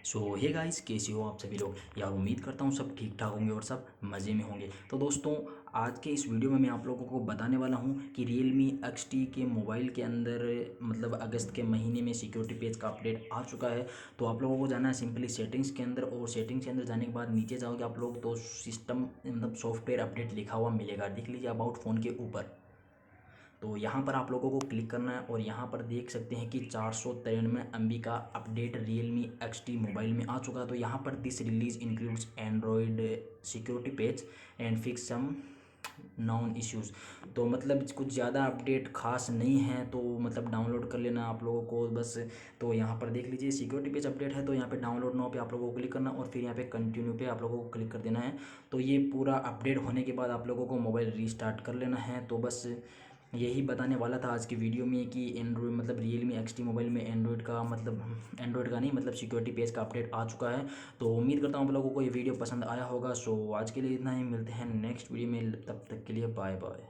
सो hey guys, कैसे हो आप सभी लोग। यार उम्मीद करता हूँ सब ठीक ठाक होंगे और सब मज़े में होंगे। तो दोस्तों, आज के इस वीडियो में मैं आप लोगों को बताने वाला हूँ कि Realme XT के मोबाइल के अंदर मतलब अगस्त के महीने में सिक्योरिटी पेज का अपडेट आ चुका है। तो आप लोगों को जाना है सिंपली सेटिंग्स के अंदर, और सेटिंग्स के अंदर जाने के बाद नीचे जाओगे आप लोग तो सिस्टम मतलब सॉफ्टवेयर अपडेट लिखा हुआ मिलेगा, देख लीजिए अबाउट फ़ोन के ऊपर। तो यहाँ पर आप लोगों को क्लिक करना है और यहाँ पर देख सकते हैं कि 493 MB का अपडेट Realme XT मोबाइल में आ चुका है। तो यहाँ पर this release includes Android security page and fix some known issues. तो मतलब कुछ ज़्यादा अपडेट खास नहीं है, तो मतलब डाउनलोड कर लेना आप लोगों को बस। तो यहाँ पर देख लीजिए सिक्योरिटी पेज अपडेट है, तो यहाँ पे डाउनलोड नाउ पे आप लोगों को क्लिक करना और फिर यहाँ पे कंटिन्यू पे आप लोगों को क्लिक कर देना है। तो ये पूरा अपडेट होने के बाद आप लोगों को मोबाइल रीस्टार्ट कर लेना है। तो बस यही बताने वाला था आज की वीडियो में कि एंड्रॉयड मतलब Realme XT मोबाइल में एंड्रॉयड का मतलब एंड्रॉयड का नहीं मतलब सिक्योरिटी पेज का अपडेट आ चुका है। तो उम्मीद करता हूँ आप लोगों को ये वीडियो पसंद आया होगा। सो आज के लिए इतना ही, मिलते हैं नेक्स्ट वीडियो में, तब तक के लिए बाय बाय।